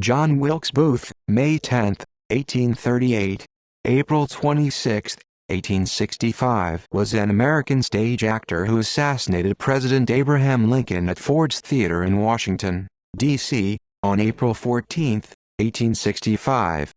John Wilkes Booth, May 10, 1838, April 26, 1865, was an American stage actor who assassinated President Abraham Lincoln at Ford's Theater in Washington, D.C., on April 14, 1865.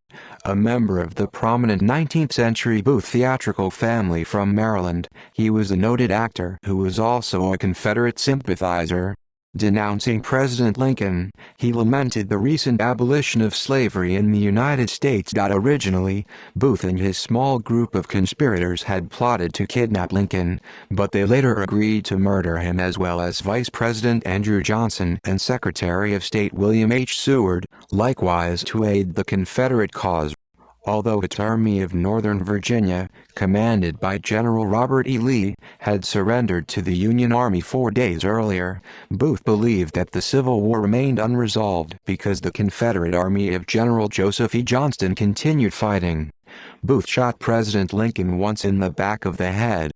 A member of the prominent 19th-century Booth theatrical family from Maryland, he was a noted actor who was also a Confederate sympathizer. Denouncing President Lincoln, he lamented the recent abolition of slavery in the United States. Originally, Booth and his small group of conspirators had plotted to kidnap Lincoln, but they later agreed to murder him, as well as Vice President Andrew Johnson and Secretary of State William H. Seward, likewise to aid the Confederate cause. Although its Army of Northern Virginia, commanded by General Robert E. Lee, had surrendered to the Union Army 4 days earlier, Booth believed that the Civil War remained unresolved because the Confederate Army of General Joseph E. Johnston continued fighting. Booth shot President Lincoln once in the back of the head.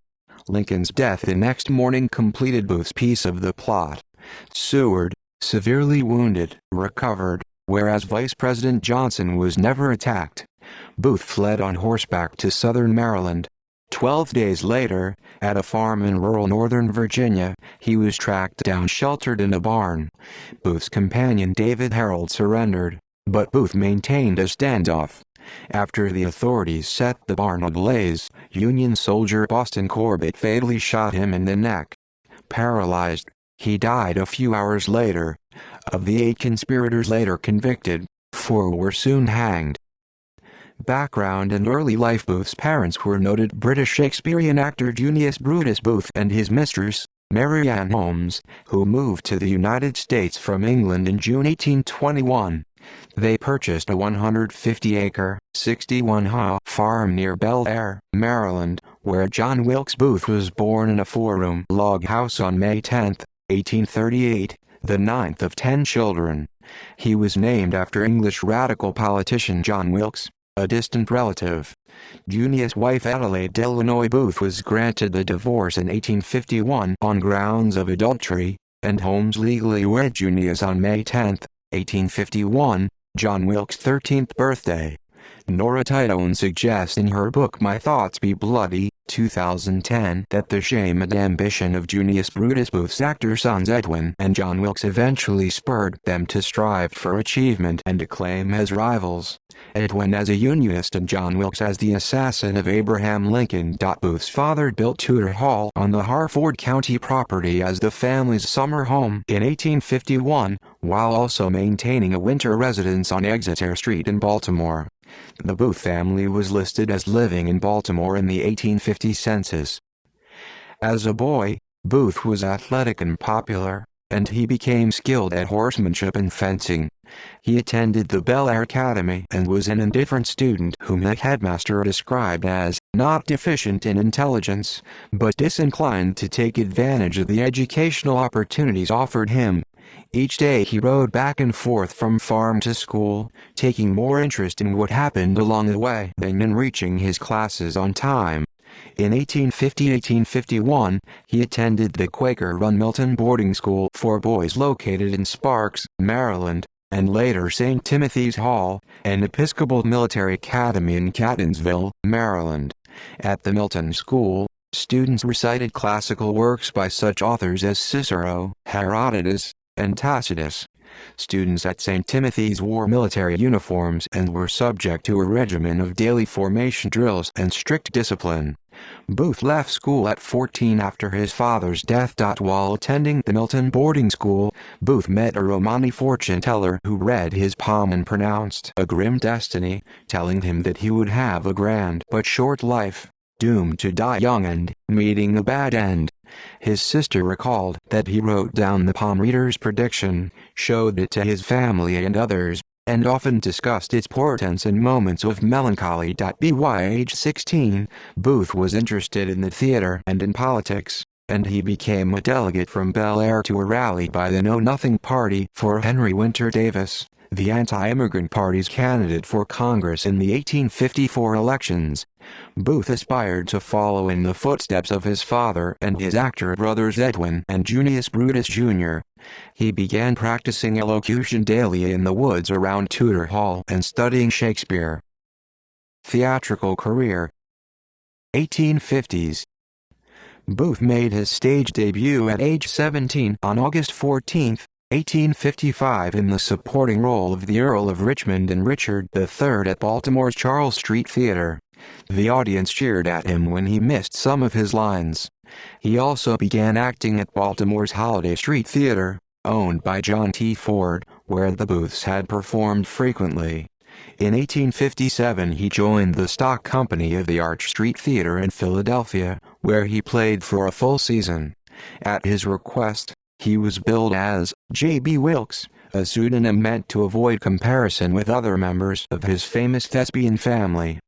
Lincoln's death the next morning completed Booth's piece of the plot. Seward, severely wounded, recovered, whereas Vice President Johnson was never attacked. Booth fled on horseback to southern Maryland. 12 days later, at a farm in rural northern Virginia, he was tracked down sheltered in a barn. Booth's companion David Harold surrendered, but Booth maintained a standoff. After the authorities set the barn ablaze, Union soldier Boston Corbett fatally shot him in the neck. Paralyzed, he died a few hours later. Of the 8 conspirators later convicted, 4 were soon hanged. Background and early life. Booth's parents were noted British Shakespearean actor Junius Brutus Booth and his mistress, Mary Ann Holmes, who moved to the United States from England in June 1821. They purchased a 150-acre, 61-ha farm near Bel Air, Maryland, where John Wilkes Booth was born in a 4-room log house on May 10, 1838, the 9th of 10 children. He was named after English radical politician John Wilkes, a distant relative. Junius' wife Adelaide Delanoy Booth was granted a divorce in 1851 on grounds of adultery, and Holmes legally wed Junius on May 10, 1851, John Wilkes' 13th birthday. Nora Titone suggests in her book My Thoughts Be Bloody, 2010, that the shame and ambition of Junius Brutus Booth's actor sons Edwin and John Wilkes eventually spurred them to strive for achievement and acclaim as rivals. Edwin as a Unionist and John Wilkes as the assassin of Abraham Lincoln. Booth's father built Tudor Hall on the Harford County property as the family's summer home in 1851, while also maintaining a winter residence on Exeter Street in Baltimore. The Booth family was listed as living in Baltimore in the 1850 census. As a boy, Booth was athletic and popular, and he became skilled at horsemanship and fencing. He attended the Bel Air Academy and was an indifferent student whom the headmaster described as not deficient in intelligence, but disinclined to take advantage of the educational opportunities offered him. Each day he rode back and forth from farm to school, taking more interest in what happened along the way than in reaching his classes on time. In 1850-1851, he attended the Quaker-run Milton boarding school for boys located in Sparks, Maryland, and later St. Timothy's Hall, an Episcopal military academy in Catonsville, Maryland. At the Milton School, students recited classical works by such authors as Cicero, Herodotus, and Tacitus. Students at St. Timothy's wore military uniforms and were subject to a regimen of daily formation drills and strict discipline. Booth left school at 14 after his father's death. While attending the Milton boarding school, Booth met a Romani fortune teller who read his palm and pronounced a grim destiny, telling him that he would have a grand but short life, doomed to die young and meeting a bad end. His sister recalled that he wrote down the palm reader's prediction, showed it to his family and others, and often discussed its portents in moments of melancholy. By age 16, Booth was interested in the theater and in politics, and he became a delegate from Bel Air to a rally by the Know Nothing Party for Henry Winter Davis, the anti-immigrant party's candidate for Congress in the 1854 elections. Booth aspired to follow in the footsteps of his father and his actor brothers Edwin and Junius Brutus Jr. He began practicing elocution daily in the woods around Tudor Hall and studying Shakespeare. Theatrical career. 1850s. Booth made his stage debut at age 17 on August 14, 1855 in the supporting role of the Earl of Richmond in Richard III at Baltimore's Charles Street Theater. The audience cheered at him when he missed some of his lines. He also began acting at Baltimore's Holiday Street Theater, owned by John T. Ford, where the Booths had performed frequently. In 1857 he joined the stock company of the Arch Street Theater in Philadelphia, where he played for a full season. At his request, he was billed as J.B. Wilkes, a pseudonym meant to avoid comparison with other members of his famous thespian family.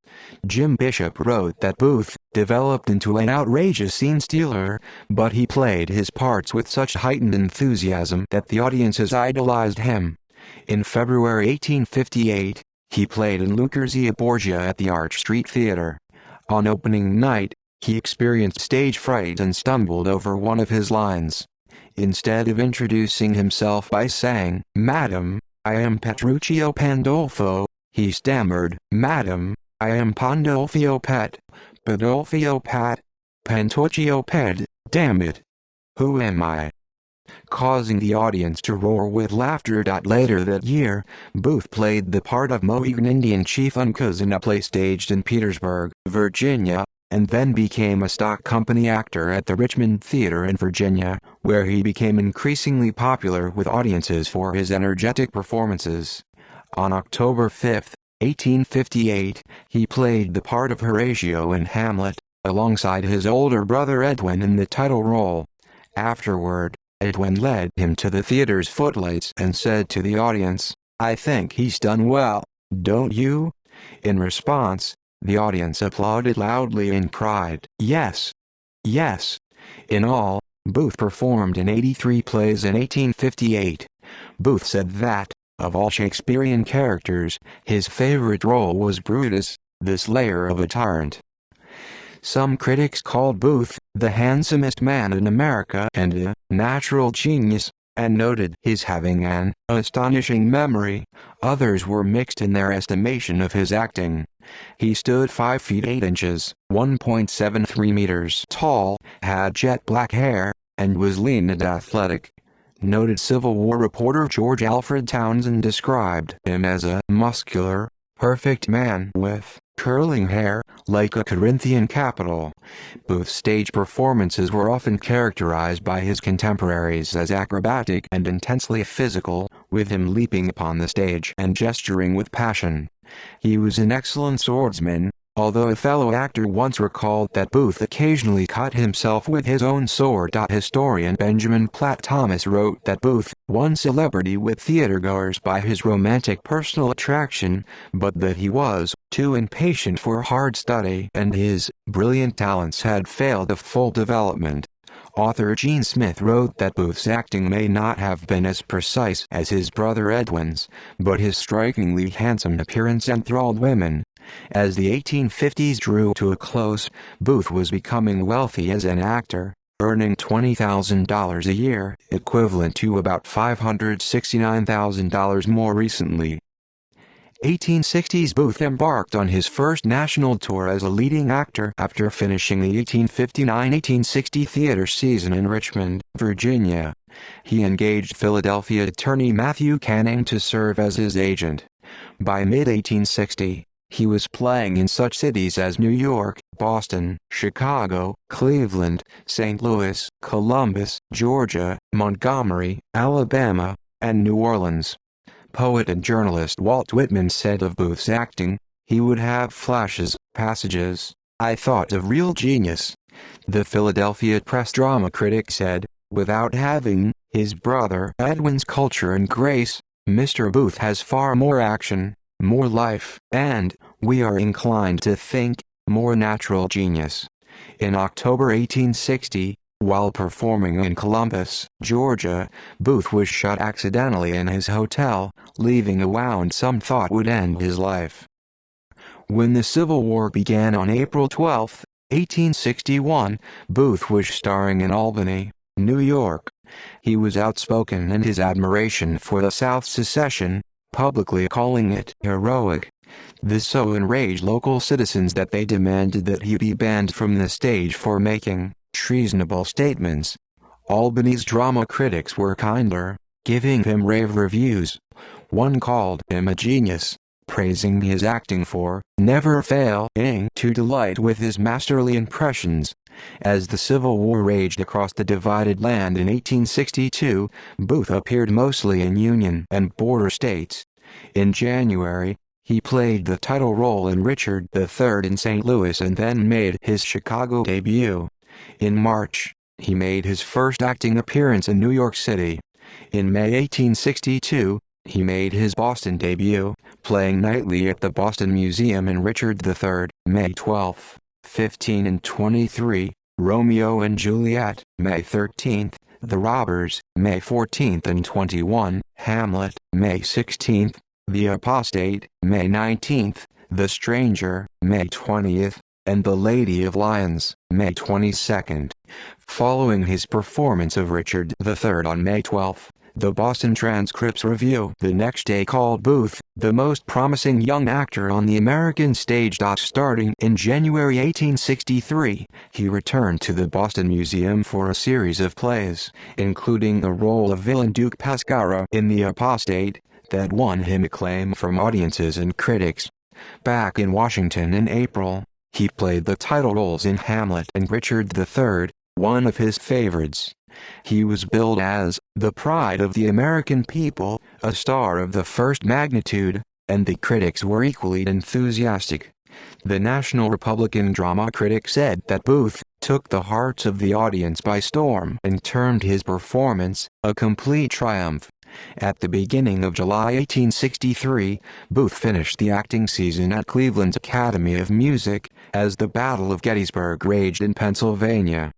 Jim Bishop wrote that Booth developed into an outrageous scene stealer, but he played his parts with such heightened enthusiasm that the audiences idolized him. In February 1858, he played in Lucrezia Borgia at the Arch Street Theater. On opening night, he experienced stage fright and stumbled over one of his lines. Instead of introducing himself by saying, "Madam, I am Petruchio Pandolfo," he stammered, "Madam, I am Pandolfo Pet, Pandolfo Pat, Pantocchio Ped, damn it. Who am I?" Causing the audience to roar with laughter. Later that year, Booth played the part of Mohegan Indian Chief Uncas in a play staged in Petersburg, Virginia, and then became a stock company actor at the Richmond Theater in Virginia, where he became increasingly popular with audiences for his energetic performances. On October 5, 1858, he played the part of Horatio in Hamlet, alongside his older brother Edwin in the title role. Afterward, Edwin led him to the theater's footlights and said to the audience, "I think he's done well, don't you?" In response, the audience applauded loudly and cried, "Yes! Yes!" In all, Booth performed in 83 plays in 1858. Booth said that, of all Shakespearean characters, his favorite role was Brutus, the slayer of a tyrant. Some critics called Booth the handsomest man in America and a natural genius, and noted his having an astonishing memory. Others were mixed in their estimation of his acting. He stood 5 feet 8 inches, 1.73 meters tall, had jet black hair, and was lean and athletic. Noted Civil War reporter George Alfred Townsend described him as a muscular, perfect man with curling hair, like a Corinthian capital. Booth's stage performances were often characterized by his contemporaries as acrobatic and intensely physical, with him leaping upon the stage and gesturing with passion. He was an excellent swordsman, although a fellow actor once recalled that Booth occasionally cut himself with his own sword. Historian Benjamin Platt Thomas wrote that Booth won celebrity with theatergoers by his romantic personal attraction, but that he was too impatient for hard study and his brilliant talents had failed of full development. Author Gene Smith wrote that Booth's acting may not have been as precise as his brother Edwin's, but his strikingly handsome appearance enthralled women. As the 1850s drew to a close, Booth was becoming wealthy as an actor, earning $20,000 a year, equivalent to about $569,000 more recently. 1860s Booth embarked on his first national tour as a leading actor after finishing the 1859-1860 theater season in Richmond, Virginia. He engaged Philadelphia attorney Matthew Canning to serve as his agent. By mid-1860, he was playing in such cities as New York, Boston, Chicago, Cleveland, St. Louis, Columbus, Georgia, Montgomery, Alabama, and New Orleans. Poet and journalist Walt Whitman said of Booth's acting, "He would have flashes, passages, I thought of real genius." The Philadelphia Press drama critic said, "Without having his brother Edwin's culture and grace, Mr. Booth has far more action, more life, and, we are inclined to think, more natural genius." In October 1860, while performing in Columbus, Georgia, Booth was shot accidentally in his hotel, leaving a wound some thought would end his life. When the Civil War began on April 12, 1861, Booth was starring in Albany, New York, He was outspoken in his admiration for the South's secession, publicly calling it heroic. This so enraged local citizens that they demanded that he be banned from the stage for making treasonable statements. Albany's drama critics were kinder, giving him rave reviews. One called him a genius, praising his acting for never failing to delight with his masterly impressions. As the Civil War raged across the divided land in 1862, Booth appeared mostly in Union and border states. In January, he played the title role in Richard III in St. Louis and then made his Chicago debut. In March, he made his first acting appearance in New York City. In May 1862, he made his Boston debut, playing nightly at the Boston Museum in Richard III, May 12, 15 and 23, Romeo and Juliet, May 13, The Robbers, May 14 and 21, Hamlet, May 16, The Apostate, May 19, The Stranger, May 20, and The Lady of Lions, May 22. Following his performance of Richard III on May 12, the Boston Transcripts Review the next day called Booth the most promising young actor on the American stage. Starting in January 1863, he returned to the Boston Museum for a series of plays, including the role of villain Duke Pescara in The Apostate, that won him acclaim from audiences and critics. Back in Washington in April, he played the title roles in Hamlet and Richard III, one of his favorites. He was billed as the pride of the American people, a star of the first magnitude, and the critics were equally enthusiastic. The National Republican drama critic said that Booth took the hearts of the audience by storm and termed his performance a complete triumph. At the beginning of July 1863, Booth finished the acting season at Cleveland's Academy of Music, as the Battle of Gettysburg raged in Pennsylvania.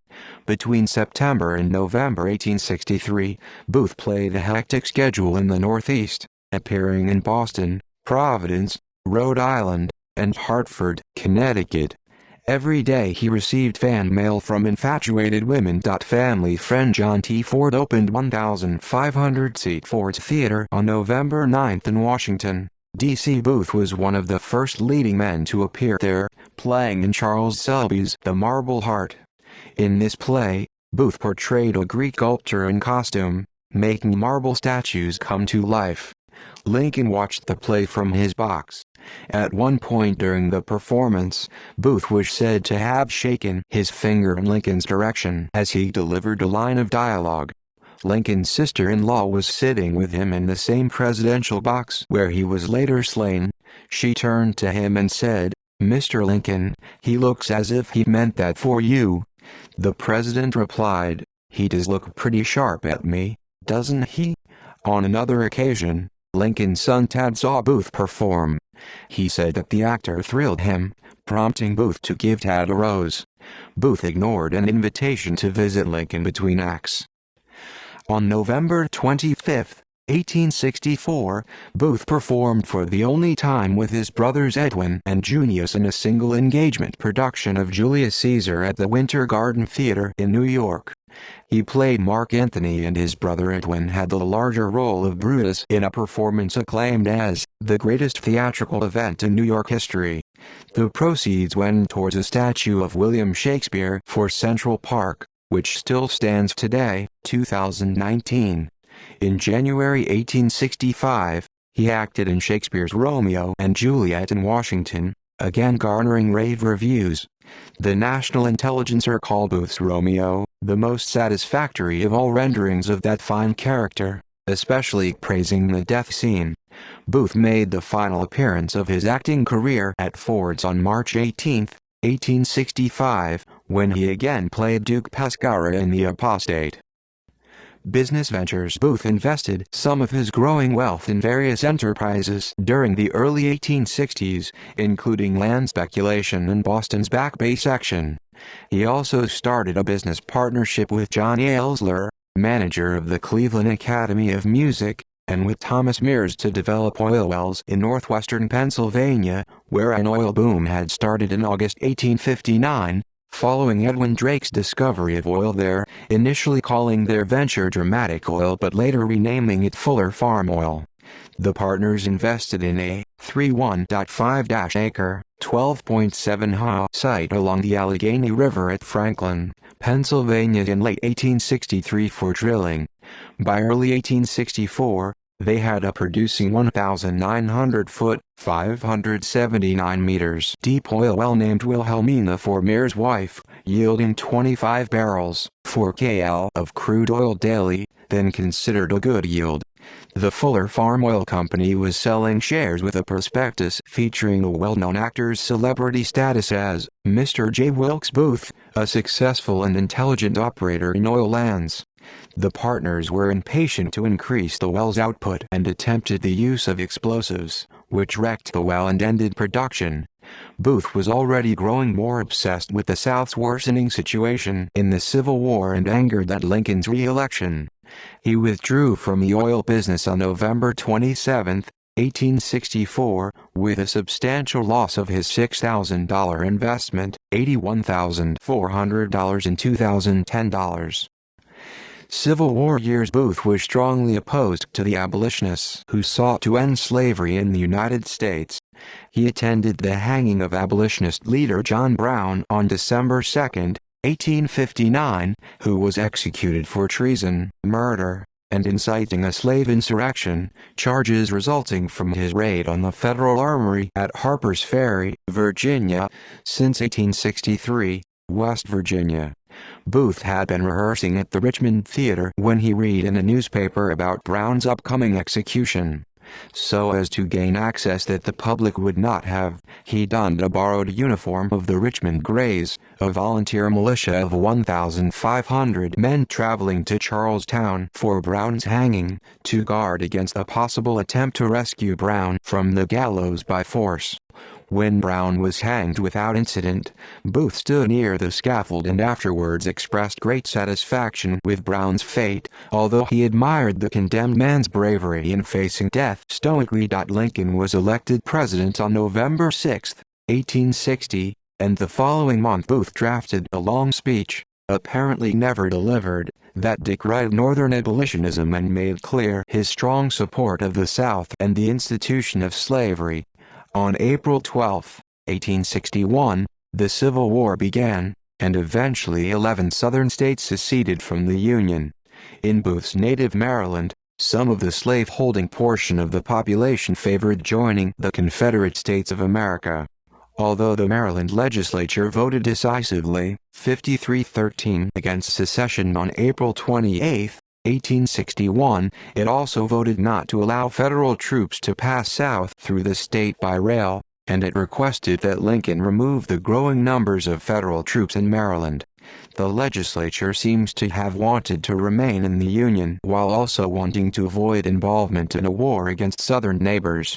Between September and November 1863, Booth played a hectic schedule in the Northeast, appearing in Boston, Providence, Rhode Island, and Hartford, Connecticut. Every day he received fan mail from infatuated women. Family friend John T. Ford opened 1,500-seat Ford's Theater on November 9 in Washington, D.C. Booth was one of the first leading men to appear there, playing in Charles Selby's The Marble Heart. In this play, Booth portrayed a Greek sculptor in costume, making marble statues come to life. Lincoln watched the play from his box. At one point during the performance, Booth was said to have shaken his finger in Lincoln's direction as he delivered a line of dialogue. Lincoln's sister-in-law was sitting with him in the same presidential box where he was later slain. She turned to him and said, "Mr. Lincoln, he looks as if he meant that for you." The president replied, "He does look pretty sharp at me, doesn't he?" On another occasion, Lincoln's son Tad saw Booth perform. He said that the actor thrilled him, prompting Booth to give Tad a rose. Booth ignored an invitation to visit Lincoln between acts. On November 25, 1864, Booth performed for the only time with his brothers Edwin and Junius in a single engagement production of Julius Caesar at the Winter Garden Theater in New York. He played Mark Antony and his brother Edwin had the larger role of Brutus in a performance acclaimed as the greatest theatrical event in New York history. The proceeds went towards a statue of William Shakespeare for Central Park, which still stands today, 2019. In January 1865, he acted in Shakespeare's Romeo and Juliet in Washington, again garnering rave reviews. The National Intelligencer called Booth's Romeo the most satisfactory of all renderings of that fine character, especially praising the death scene. Booth made the final appearance of his acting career at Ford's on March 18, 1865, when he again played Duke Pescara in The Apostate. Business ventures. Booth invested some of his growing wealth in various enterprises during the early 1860s, including land speculation in Boston's Back Bay section. He also started a business partnership with John Aylesler, manager of the Cleveland Academy of Music, and with Thomas Mears to develop oil wells in northwestern Pennsylvania, where an oil boom had started in August 1859. Following Edwin Drake's discovery of oil there, initially calling their venture Dramatic Oil but later renaming it Fuller Farm Oil. The partners invested in a 31.5-acre, 12.7 ha site along the Allegheny River at Franklin, Pennsylvania in late 1863 for drilling. By early 1864, they had a producing 1,900-foot, 579 meters deep oil well named Wilhelmina for Mears' wife, yielding 25 barrels, 4 kl of crude oil daily, then considered a good yield. The Fuller Farm Oil Company was selling shares with a prospectus featuring a well-known actor's celebrity status as Mr. J. Wilkes Booth, a successful and intelligent operator in oil lands. The partners were impatient to increase the well's output and attempted the use of explosives, which wrecked the well and ended production. Booth was already growing more obsessed with the South's worsening situation in the Civil War and angered at Lincoln's re-election. He withdrew from the oil business on November 27, 1864, with a substantial loss of his $6,000 investment, $81,400 in 2010. Civil War years. Booth was strongly opposed to the abolitionists who sought to end slavery in the United States. He attended the hanging of abolitionist leader John Brown on December 2, 1859, who was executed for treason, murder, and inciting a slave insurrection, charges resulting from his raid on the Federal Armory at Harper's Ferry, Virginia, since 1863, West Virginia. Booth had been rehearsing at the Richmond Theater when he read in a newspaper about Brown's upcoming execution. So as to gain access that the public would not have, he donned a borrowed uniform of the Richmond Greys, a volunteer militia of 1,500 men traveling to Charlestown for Brown's hanging, to guard against a possible attempt to rescue Brown from the gallows by force. When Brown was hanged without incident, Booth stood near the scaffold and afterwards expressed great satisfaction with Brown's fate, although he admired the condemned man's bravery in facing death stoically. Lincoln was elected president on November 6, 1860, and the following month Booth drafted a long speech, apparently never delivered, that decried Northern abolitionism and made clear his strong support of the South and the institution of slavery. On April 12, 1861, the Civil War began, and eventually 11 Southern states seceded from the Union. In Booth's native Maryland, some of the slave-holding portion of the population favored joining the Confederate States of America. Although the Maryland legislature voted decisively, 53-13, against secession on April 28, 1861, it also voted not to allow federal troops to pass south through the state by rail, and it requested that Lincoln remove the growing numbers of federal troops in Maryland. The legislature seems to have wanted to remain in the Union while also wanting to avoid involvement in a war against Southern neighbors.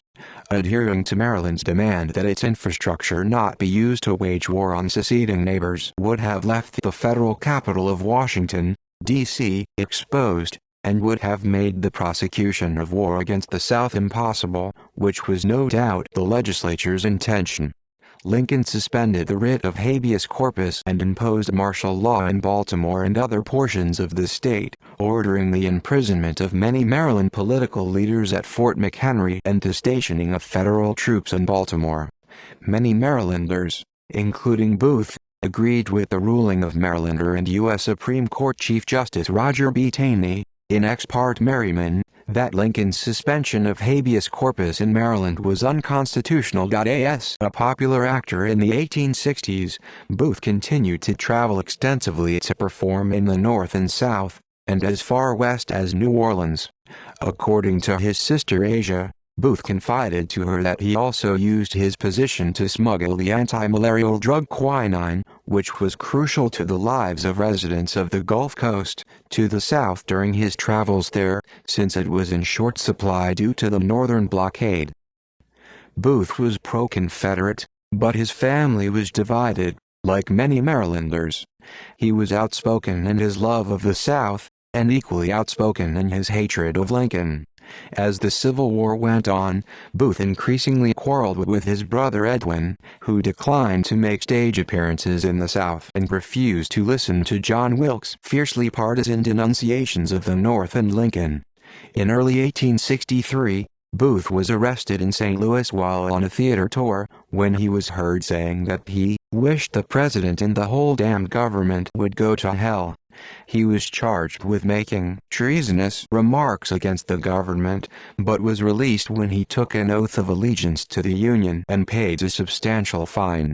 Adhering to Maryland's demand that its infrastructure not be used to wage war on seceding neighbors would have left the federal capital of Washington, D.C., exposed, and would have made the prosecution of war against the South impossible, which was no doubt the legislature's intention. Lincoln suspended the writ of habeas corpus and imposed martial law in Baltimore and other portions of the state, ordering the imprisonment of many Maryland political leaders at Fort McHenry and the stationing of federal troops in Baltimore. Many Marylanders, including Booth, agreed with the ruling of Marylander and U.S. Supreme Court Chief Justice Roger B. Taney, in Ex parte Merryman, that Lincoln's suspension of habeas corpus in Maryland was unconstitutional. As a popular actor in the 1860s, Booth continued to travel extensively to perform in the North and South, and as far west as New Orleans. According to his sister Asia, Booth confided to her that he also used his position to smuggle the anti-malarial drug quinine, which was crucial to the lives of residents of the Gulf Coast, to the South during his travels there, since it was in short supply due to the Northern blockade. Booth was pro-Confederate, but his family was divided, like many Marylanders. He was outspoken in his love of the South, and equally outspoken in his hatred of Lincoln. As the Civil War went on, Booth increasingly quarreled with his brother Edwin, who declined to make stage appearances in the South and refused to listen to John Wilkes' fiercely partisan denunciations of the North and Lincoln. In early 1863, Booth was arrested in St. Louis while on a theater tour, when he was heard saying that he wished the president and the whole damned government would go to hell. He was charged with making treasonous remarks against the government, but was released when he took an oath of allegiance to the Union and paid a substantial fine.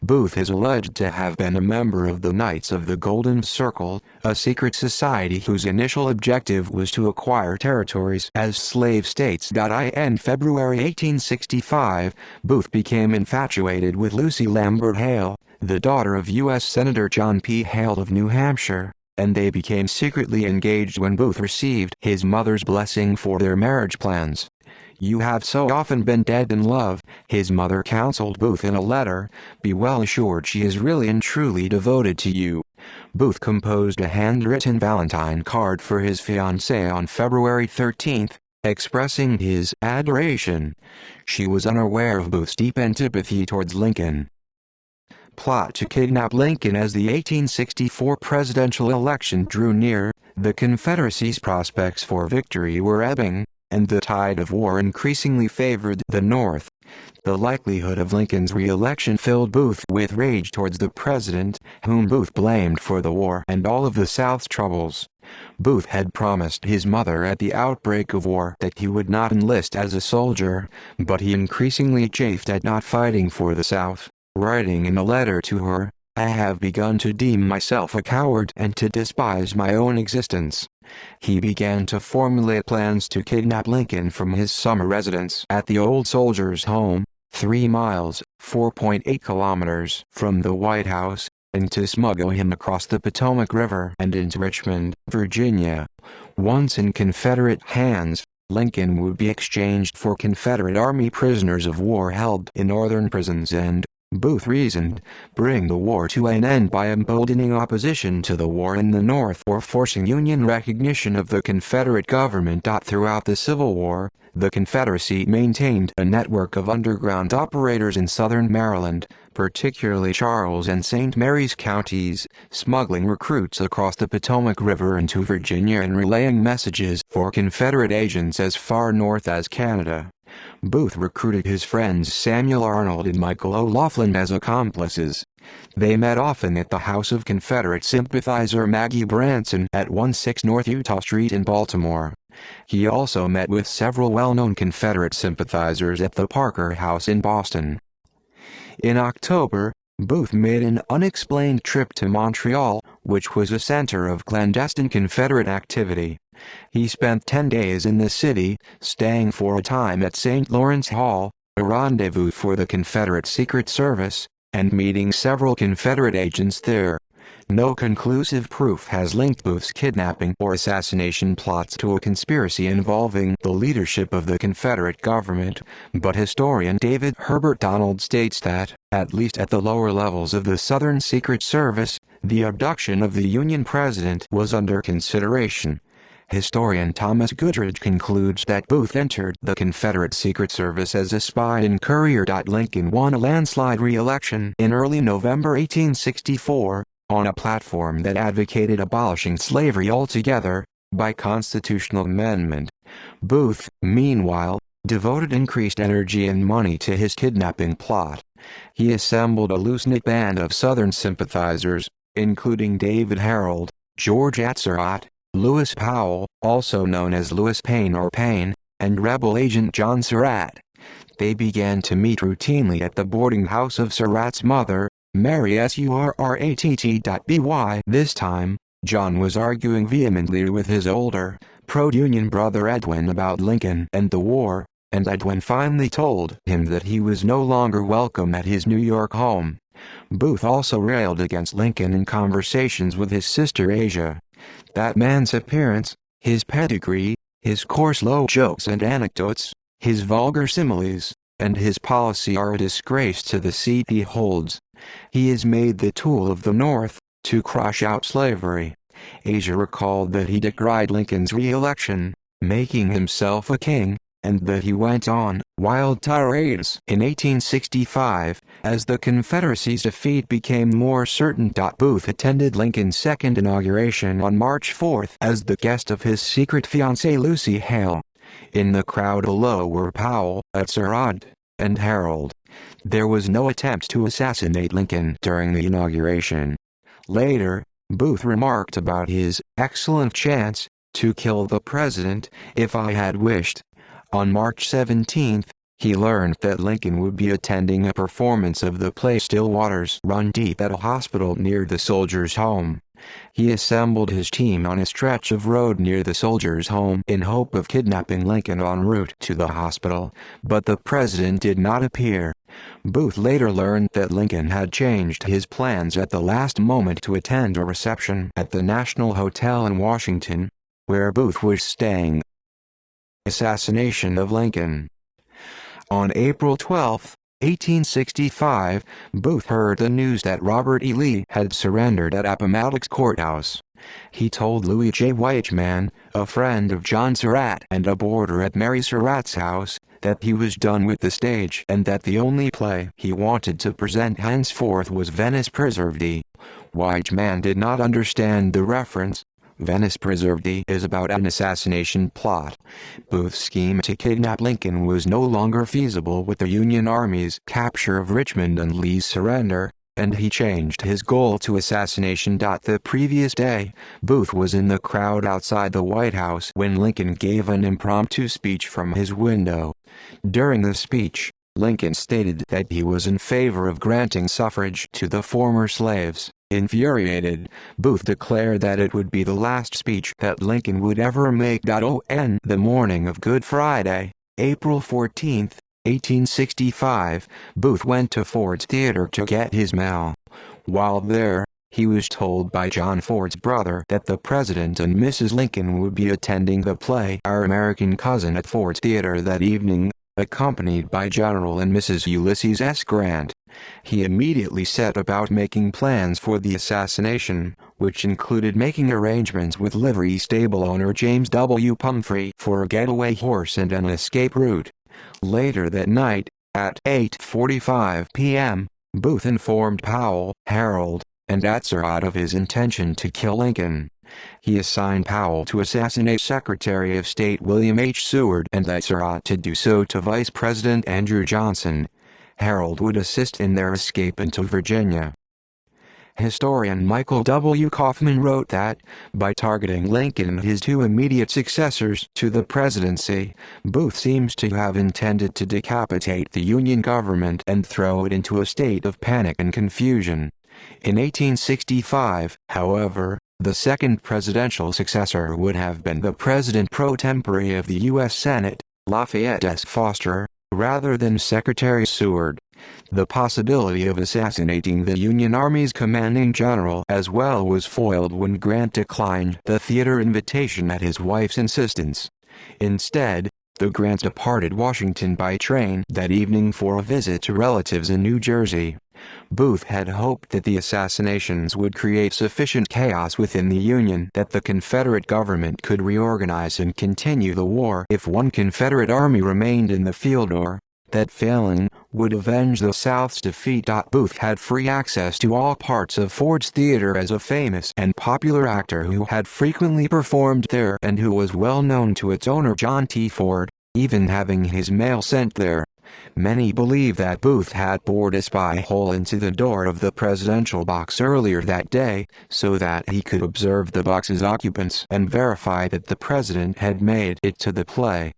Booth is alleged to have been a member of the Knights of the Golden Circle, a secret society whose initial objective was to acquire territories as slave states. In February 1865, Booth became infatuated with Lucy Lambert Hale, the daughter of U.S. Senator John P. Hale of New Hampshire, and they became secretly engaged when Booth received his mother's blessing for their marriage plans. "You have so often been dead in love," his mother counseled Booth in a letter. "Be well assured she is really and truly devoted to you." Booth composed a handwritten Valentine card for his fiancée on February 13, expressing his adoration. She was unaware of Booth's deep antipathy towards Lincoln. Plot to kidnap Lincoln. As the 1864 presidential election drew near, the Confederacy's prospects for victory were ebbing, and the tide of war increasingly favored the North. The likelihood of Lincoln's re-election filled Booth with rage towards the president, whom Booth blamed for the war and all of the South's troubles. Booth had promised his mother at the outbreak of war that he would not enlist as a soldier, but he increasingly chafed at not fighting for the South, writing in a letter to her, "I have begun to deem myself a coward and to despise my own existence." He began to formulate plans to kidnap Lincoln from his summer residence at the Old Soldiers' Home, 3 miles (4.8 kilometers) from the White House, and to smuggle him across the Potomac River and into Richmond, Virginia. Once in Confederate hands, Lincoln would be exchanged for Confederate Army prisoners of war held in Northern prisons and, Booth reasoned, bring the war to an end by emboldening opposition to the war in the North or forcing Union recognition of the Confederate government. Throughout the Civil War, the Confederacy maintained a network of underground operators in southern Maryland, particularly Charles and St. Mary's counties, smuggling recruits across the Potomac River into Virginia and relaying messages for Confederate agents as far north as Canada. Booth recruited his friends Samuel Arnold and Michael O'Laughlin as accomplices. They met often at the house of Confederate sympathizer Maggie Branson at 16 North Utah Street in Baltimore. He also met with several well-known Confederate sympathizers at the Parker House in Boston. In October, Booth made an unexplained trip to Montreal, which was a center of clandestine Confederate activity. He spent 10 days in the city, staying for a time at St. Lawrence Hall, a rendezvous for the Confederate Secret Service, and meeting several Confederate agents there. No conclusive proof has linked Booth's kidnapping or assassination plots to a conspiracy involving the leadership of the Confederate government, but historian David Herbert Donald states that, at least at the lower levels of the Southern Secret Service, the abduction of the Union president was under consideration. Historian Thomas Goodridge concludes that Booth entered the Confederate Secret Service as a spy and courier. Lincoln won a landslide re-election in early November 1864, on a platform that advocated abolishing slavery altogether, by constitutional amendment. Booth, meanwhile, devoted increased energy and money to his kidnapping plot. He assembled a loose-knit band of Southern sympathizers, including David Harold, George Atzerodt, Lewis Powell, also known as Lewis Payne or Payne, and rebel agent John Surratt. They began to meet routinely at the boarding house of Surratt's mother, Mary Surratt. This time, John was arguing vehemently with his older, pro-Union brother Edwin about Lincoln and the war, and Edwin finally told him that he was no longer welcome at his New York home. Booth also railed against Lincoln in conversations with his sister Asia. That man's appearance, his pedigree, his coarse low jokes and anecdotes, his vulgar similes, and his policy are a disgrace to the seat he holds. He is made the tool of the North, to crush out slavery. Asia recalled that he decried Lincoln's re-election, making himself a king, and that he went on wild tirades. In 1865, as the Confederacy's defeat became more certain, Booth attended Lincoln's second inauguration on March 4 as the guest of his secret fiancée Lucy Hale. In the crowd below were Powell, Atzerodt, and Harold. There was no attempt to assassinate Lincoln during the inauguration. Later, Booth remarked about his excellent chance to kill the president if I had wished. On March 17, he learned that Lincoln would be attending a performance of the play Still Waters Run Deep at a hospital near the soldiers' home. He assembled his team on a stretch of road near the soldiers' home in hope of kidnapping Lincoln en route to the hospital, but the president did not appear. Booth later learned that Lincoln had changed his plans at the last moment to attend a reception at the National Hotel in Washington, where Booth was staying. Assassination of Lincoln. On April 12, 1865, Booth heard the news that Robert E. Lee had surrendered at Appomattox Courthouse. He told Louis J. Weichman, a friend of John Surratt and a boarder at Mary Surratt's house, that he was done with the stage and that the only play he wanted to present henceforth was Venice Preserved. Weichman did not understand the reference. Venice Preserved is about an assassination plot. Booth's scheme to kidnap Lincoln was no longer feasible with the Union Army's capture of Richmond and Lee's surrender, and he changed his goal to assassination. The previous day, Booth was in the crowd outside the White House when Lincoln gave an impromptu speech from his window. During the speech, Lincoln stated that he was in favor of granting suffrage to the former slaves. Infuriated, Booth declared that it would be the last speech that Lincoln would ever make. On the morning of Good Friday, April 14, 1865, Booth went to Ford's Theater to get his mail. While there, he was told by John Ford's brother that the President and Mrs. Lincoln would be attending the play Our American Cousin at Ford's Theater that evening, accompanied by General and Mrs. Ulysses S. Grant. He immediately set about making plans for the assassination, which included making arrangements with livery stable owner James W. Pumphrey for a getaway horse and an escape route. Later that night, at 8:45 p.m., Booth informed Powell, Harold, and Atzerodt of his intention to kill Lincoln. He assigned Powell to assassinate Secretary of State William H. Seward and Atzerodt to do so to Vice President Andrew Johnson. Harold would assist in their escape into Virginia. Historian Michael W. Kaufman wrote that, by targeting Lincoln and his two immediate successors to the presidency, Booth seems to have intended to decapitate the Union government and throw it into a state of panic and confusion. In 1865, however, the second presidential successor would have been the president pro tempore of the U.S. Senate, Lafayette S. Foster, rather than Secretary Seward. The possibility of assassinating the Union Army's commanding general as well was foiled when Grant declined the theater invitation at his wife's insistence. Instead, the Grant departed Washington by train that evening for a visit to relatives in New Jersey. Booth had hoped that the assassinations would create sufficient chaos within the Union that the Confederate government could reorganize and continue the war if one Confederate army remained in the field, or, that failing, would avenge the South's defeat. Booth had free access to all parts of Ford's Theater as a famous and popular actor who had frequently performed there and who was well known to its owner John T. Ford, even having his mail sent there. Many believe that Booth had bored a spy hole into the door of the presidential box earlier that day, so that he could observe the box's occupants and verify that the president had made it to the play.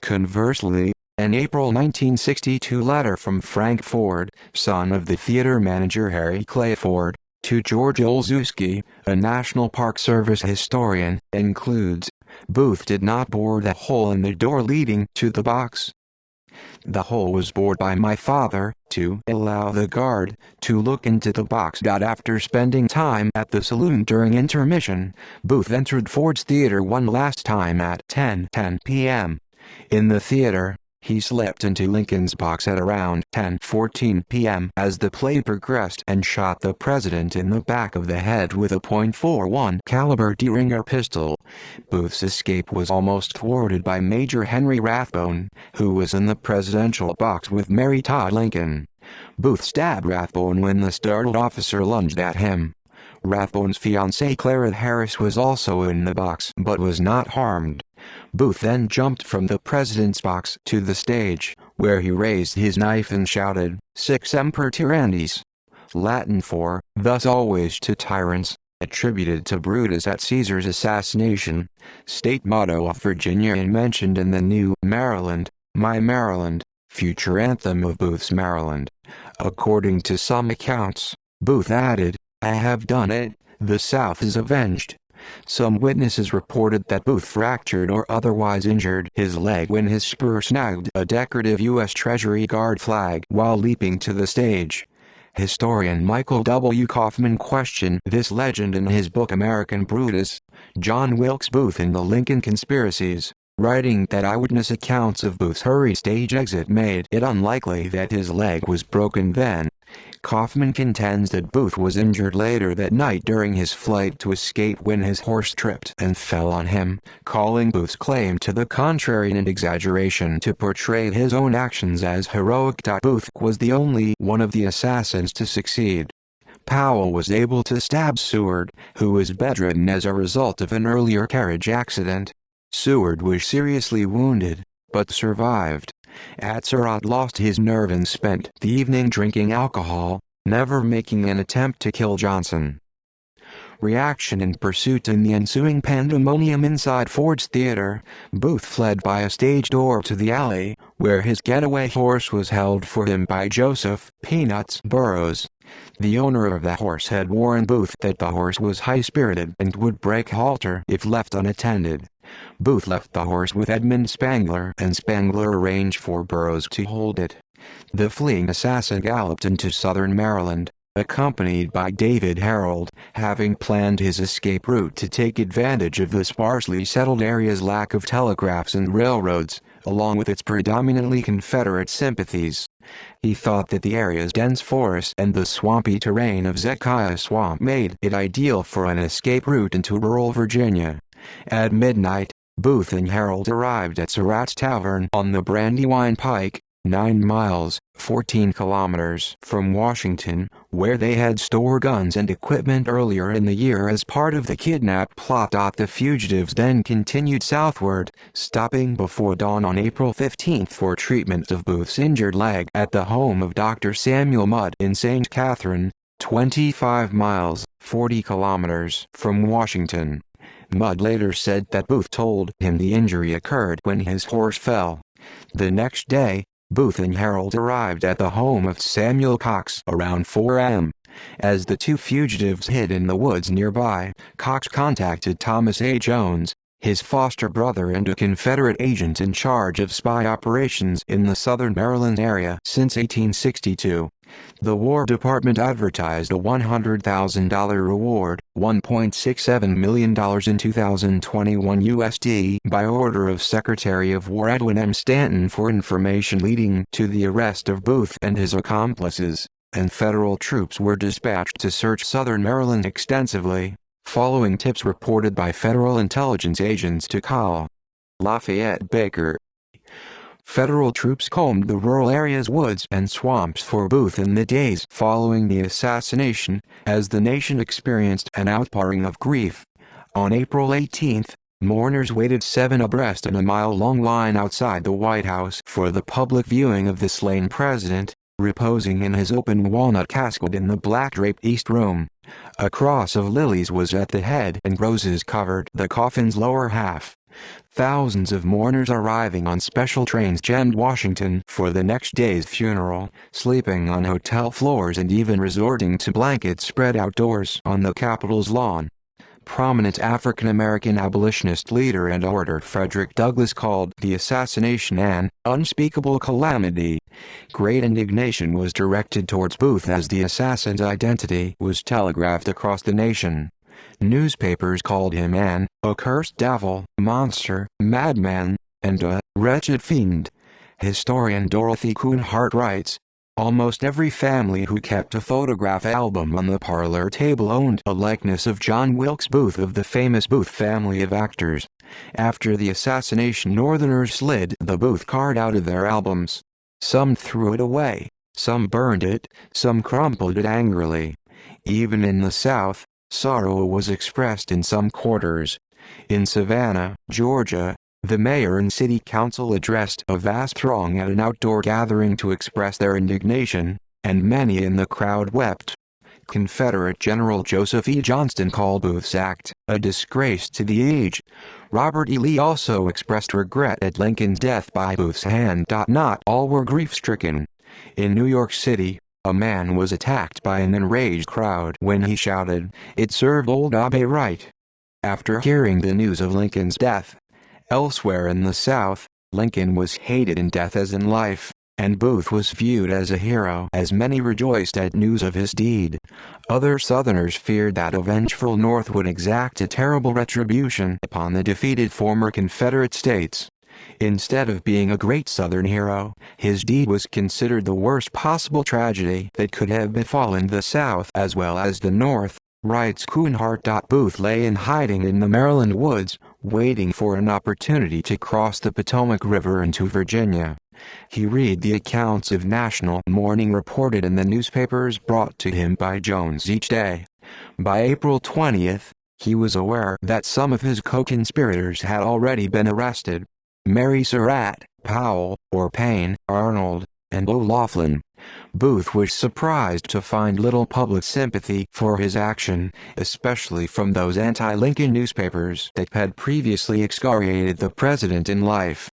Conversely, an April 1962 letter from Frank Ford, son of the theater manager Harry Clay Ford, to George Olszewski, a National Park Service historian, includes, "Booth did not bore the hole in the door leading to the box. The hole was bored by my father, to allow the guard to look into the box." After spending time at the saloon during intermission, Booth entered Ford's Theater one last time at 10:10 p.m. In the theater, He slipped into Lincoln's box at around 10:14 p.m. as the play progressed and shot the president in the back of the head with a .41 caliber Derringer pistol. Booth's escape was almost thwarted by Major Henry Rathbone, who was in the presidential box with Mary Todd Lincoln. Booth stabbed Rathbone when the startled officer lunged at him. Rathbone's fiancée Clara Harris was also in the box but was not harmed. Booth then jumped from the president's box to the stage, where he raised his knife and shouted, "Sic semper tyrannis," Latin for, "thus always to tyrants," attributed to Brutus at Caesar's assassination, state motto of Virginia and mentioned in the New Maryland, My Maryland, future anthem of Booth's Maryland. According to some accounts, Booth added, "I have done it, the South is avenged." Some witnesses reported that Booth fractured or otherwise injured his leg when his spur snagged a decorative U.S. Treasury Guard flag while leaping to the stage. Historian Michael W. Kaufman questioned this legend in his book American Brutus. John Wilkes Booth in the Lincoln Conspiracies, writing that eyewitness accounts of Booth's hurried stage exit made it unlikely that his leg was broken then. Kaufman contends that Booth was injured later that night during his flight to escape when his horse tripped and fell on him, calling Booth's claim to the contrary an exaggeration to portray his own actions as heroic. Booth was the only one of the assassins to succeed. Powell was able to stab Seward, who was bedridden as a result of an earlier carriage accident. Seward was seriously wounded, but survived. Atzerodt lost his nerve and spent the evening drinking alcohol, never making an attempt to kill Johnson. Reaction and pursuit in the ensuing pandemonium inside Ford's Theater, Booth fled by a stage door to the alley, where his getaway horse was held for him by Joseph "Peanuts" Burroughs. The owner of the horse had warned Booth that the horse was high-spirited and would break halter if left unattended. Booth left the horse with Edmund Spangler, and Spangler arranged for Burroughs to hold it. The fleeing assassin galloped into southern Maryland, accompanied by David Harold, having planned his escape route to take advantage of the sparsely settled area's lack of telegraphs and railroads, along with its predominantly Confederate sympathies. He thought that the area's dense forest and the swampy terrain of Zekiah Swamp made it ideal for an escape route into rural Virginia. At midnight, Booth and Harold arrived at Surratt's Tavern on the Brandywine Pike, 9 miles, 14 kilometers from Washington, where they had stored guns and equipment earlier in the year as part of the kidnap plot. The fugitives then continued southward, stopping before dawn on April 15 for treatment of Booth's injured leg at the home of Dr. Samuel Mudd in St. Catherine, 25 miles, 40 kilometers from Washington. Mudd later said that Booth told him the injury occurred when his horse fell. The next day, Booth and Harold arrived at the home of Samuel Cox around 4 a.m. As the two fugitives hid in the woods nearby, Cox contacted Thomas A. Jones, his foster brother and a Confederate agent in charge of spy operations in the southern Maryland area since 1862. The War Department advertised a $100,000 reward, $1.67 million in 2021 USD, by order of Secretary of War Edwin M. Stanton for information leading to the arrest of Booth and his accomplices, and federal troops were dispatched to search southern Maryland extensively, following tips reported by federal intelligence agents to Col. Lafayette Baker. Federal troops combed the rural area's woods and swamps for Booth in the days following the assassination, as the nation experienced an outpouring of grief. On April 18, mourners waited 7 abreast in a mile-long line outside the White House for the public viewing of the slain president, reposing in his open walnut casket in the black-draped East Room. A cross of lilies was at the head and roses covered the coffin's lower half. Thousands of mourners arriving on special trains jammed Washington for the next day's funeral, sleeping on hotel floors and even resorting to blankets spread outdoors on the Capitol's lawn. Prominent African-American abolitionist leader and orator Frederick Douglass called the assassination an unspeakable calamity. Great indignation was directed towards Booth as the assassin's identity was telegraphed across the nation. Newspapers called him an accursed devil, monster, madman, and a wretched fiend. Historian Dorothy Kuhnhart writes, "Almost every family who kept a photograph album on the parlor table owned a likeness of John Wilkes Booth of the famous Booth family of actors. After the assassination, Northerners slid the Booth card out of their albums. Some threw it away, some burned it, some crumpled it angrily. Even in the South, sorrow was expressed in some quarters. In Savannah, Georgia, the mayor and city council addressed a vast throng at an outdoor gathering to express their indignation, and many in the crowd wept. Confederate General Joseph E. Johnston called Booth's act a disgrace to the age. Robert E. Lee also expressed regret at Lincoln's death by Booth's hand. Not all were grief-stricken. In New York City, a man was attacked by an enraged crowd when he shouted, "It served old Abe right," after hearing the news of Lincoln's death. Elsewhere in the South, Lincoln was hated in death as in life, and Booth was viewed as a hero as many rejoiced at news of his deed. Other Southerners feared that a vengeful North would exact a terrible retribution upon the defeated former Confederate states. Instead of being a great Southern hero, his deed was considered the worst possible tragedy that could have befallen the South as well as the North, writes Kuhnhart. Booth lay in hiding in the Maryland woods, waiting for an opportunity to cross the Potomac River into Virginia. He read the accounts of national mourning reported in the newspapers brought to him by Jones each day. By April 20th, he was aware that some of his co-conspirators had already been arrested. Mary Surratt, Powell, or Payne, Arnold, and O'Laughlin. Booth was surprised to find little public sympathy for his action, especially from those anti-Lincoln newspapers that had previously excoriated the president in life.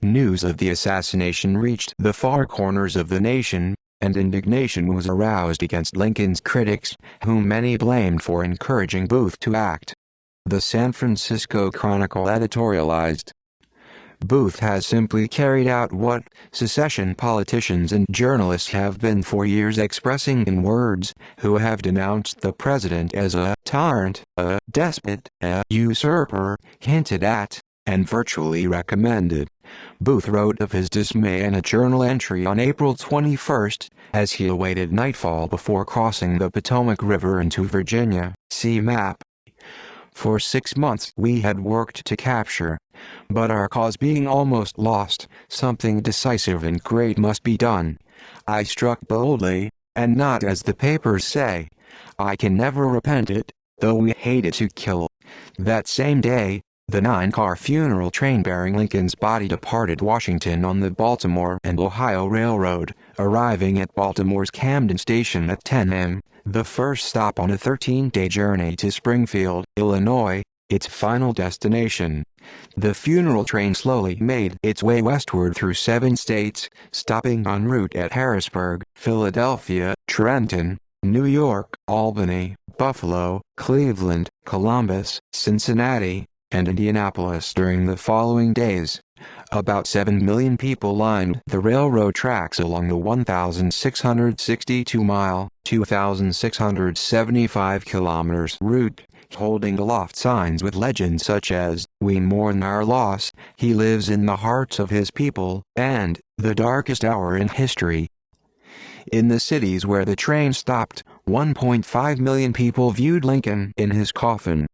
News of the assassination reached the far corners of the nation, and indignation was aroused against Lincoln's critics, whom many blamed for encouraging Booth to act. The San Francisco Chronicle editorialized, "Booth has simply carried out what secession politicians and journalists have been for years expressing in words, who have denounced the president as a tyrant, a despot, a usurper, hinted at, and virtually recommended." Booth wrote of his dismay in a journal entry on April 21, as he awaited nightfall before crossing the Potomac River into Virginia. See map. "For 6 months we had worked to capture, but our cause being almost lost, something decisive and great must be done. I struck boldly, and not as the papers say. I can never repent it, though we hated to kill." That same day, the 9-car funeral train bearing Lincoln's body departed Washington on the Baltimore and Ohio Railroad, arriving at Baltimore's Camden Station at 10 a.m., the first stop on a 13-day journey to Springfield, Illinois, its final destination. The funeral train slowly made its way westward through 7 states, stopping en route at Harrisburg, Philadelphia, Trenton, New York, Albany, Buffalo, Cleveland, Columbus, Cincinnati, and Indianapolis during the following days. About 7 million people lined the railroad tracks along the 1,662-mile, 2,675 kilometers route, holding aloft signs with legends such as, "We mourn our loss, he lives in the hearts of his people," and, "The darkest hour in history." In the cities where the train stopped, 1.5 million people viewed Lincoln in his coffin.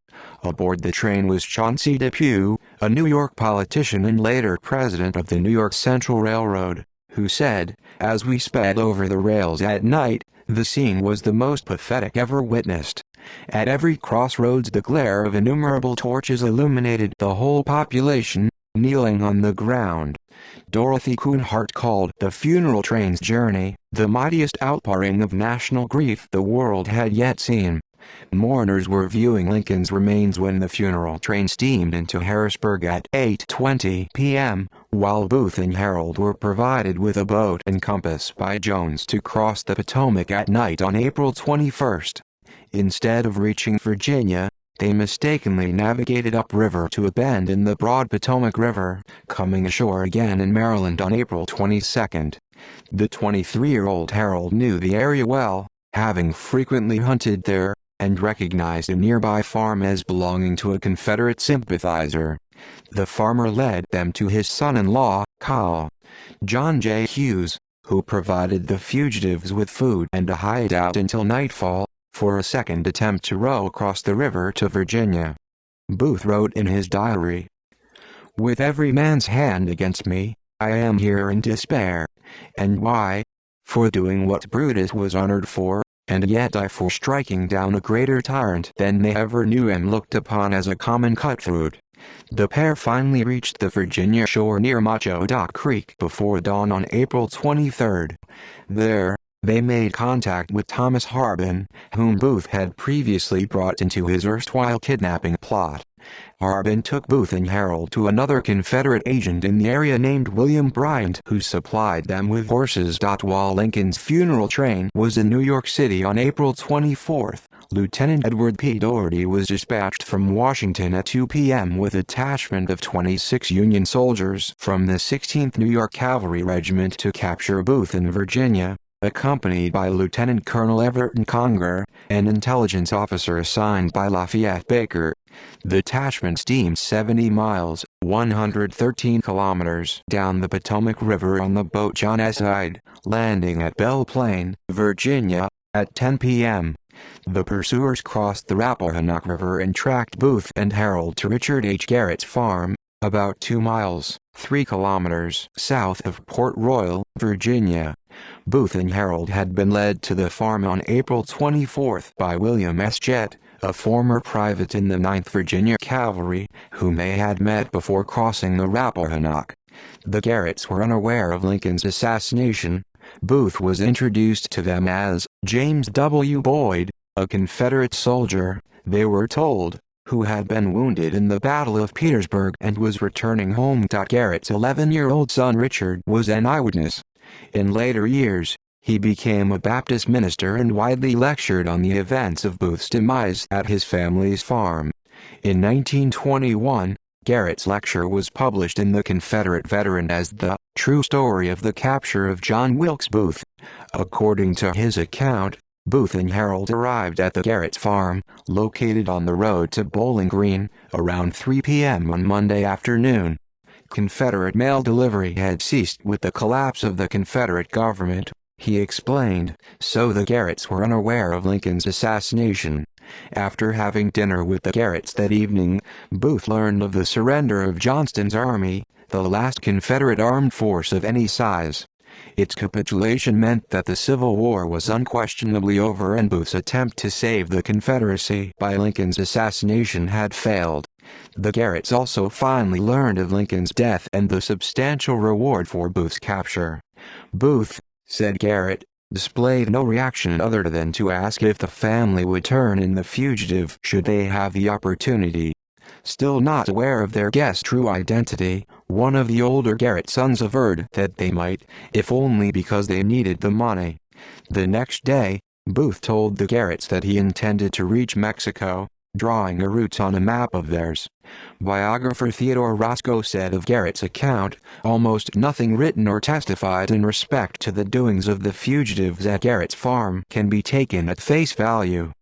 Aboard the train was Chauncey Depew, a New York politician and later president of the New York Central Railroad, who said, "As we sped over the rails at night, the scene was the most pathetic ever witnessed. At every crossroads the glare of innumerable torches illuminated the whole population, kneeling on the ground." Dorothy Kuhnhart called the funeral train's journey the mightiest outpouring of national grief the world had yet seen. Mourners were viewing Lincoln's remains when the funeral train steamed into Harrisburg at 8:20 p.m., while Booth and Harold were provided with a boat and compass by Jones to cross the Potomac at night on April 21. Instead of reaching Virginia, they mistakenly navigated upriver to a bend in the broad Potomac River, coming ashore again in Maryland on April 22. The 23-year-old Harold knew the area well, having frequently hunted there, and recognized a nearby farm as belonging to a Confederate sympathizer. The farmer led them to his son-in-law, Kyle. John J. Hughes, who provided the fugitives with food and a hideout until nightfall, for a second attempt to row across the river to Virginia. Booth wrote in his diary, "With every man's hand against me, I am here in despair. And why? For doing what Brutus was honored for, and yet I for striking down a greater tyrant than they ever knew and looked upon as a common cutthroat." The pair finally reached the Virginia shore near Machodock Creek before dawn on April 23. There, they made contact with Thomas Harbin, whom Booth had previously brought into his erstwhile kidnapping plot. Harbin took Booth and Harold to another Confederate agent in the area named William Bryant, who supplied them with horses. While Lincoln's funeral train was in New York City on April 24, Lieutenant Edward P. Doherty was dispatched from Washington at 2 p.m. with a detachment of 26 Union soldiers from the 16th New York Cavalry Regiment to capture Booth in Virginia, accompanied by Lieutenant Colonel Everett Conger, an intelligence officer assigned by Lafayette Baker. The detachment steamed 70 miles, 113 kilometers down the Potomac River on the boat John S. Hyde, landing at Belle Plaine, Virginia, at 10 p.m. The pursuers crossed the Rappahannock River and tracked Booth and Harold to Richard H. Garrett's farm, about 2 miles, 3 kilometers south of Port Royal, Virginia. Booth and Harold had been led to the farm on April 24 by William S. Jett, a former private in the 9th Virginia Cavalry, whom they had met before crossing the Rappahannock. The Garretts were unaware of Lincoln's assassination. Booth was introduced to them as James W. Boyd, a Confederate soldier, they were told, who had been wounded in the Battle of Petersburg and was returning home. Garrett's 11-year-old son Richard was an eyewitness. In later years, he became a Baptist minister and widely lectured on the events of Booth's demise at his family's farm. In 1921, Garrett's lecture was published in the Confederate Veteran as the true story of the capture of John Wilkes Booth. According to his account, Booth and Harold arrived at the Garrett's farm, located on the road to Bowling Green, around 3 p.m. on Monday afternoon. Confederate mail delivery had ceased with the collapse of the Confederate government, he explained, so the Garretts were unaware of Lincoln's assassination. After having dinner with the Garretts that evening, Booth learned of the surrender of Johnston's army, the last Confederate armed force of any size. Its capitulation meant that the Civil War was unquestionably over and Booth's attempt to save the Confederacy by Lincoln's assassination had failed. The Garretts also finally learned of Lincoln's death and the substantial reward for Booth's capture. Booth, said Garrett, displayed no reaction other than to ask if the family would turn in the fugitive should they have the opportunity. Still not aware of their guest's true identity, one of the older Garrett sons averred that they might, if only because they needed the money. The next day, Booth told the Garretts that he intended to reach Mexico, drawing a route on a map of theirs. Biographer Theodore Roscoe said of Garrett's account, almost nothing written or testified in respect to the doings of the fugitives at Garrett's farm can be taken at face value.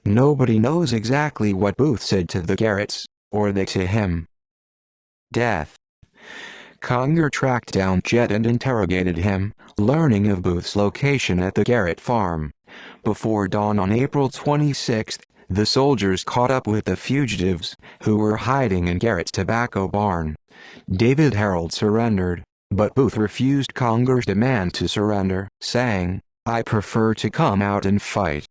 Nobody knows exactly what Booth said to the Garretts, or they to him. Death. Conger tracked down Jett and interrogated him, learning of Booth's location at the Garrett farm. Before dawn on April 26, the soldiers caught up with the fugitives, who were hiding in Garrett's tobacco barn. David Harold surrendered, but Booth refused Conger's demand to surrender, saying, "I prefer to come out and fight."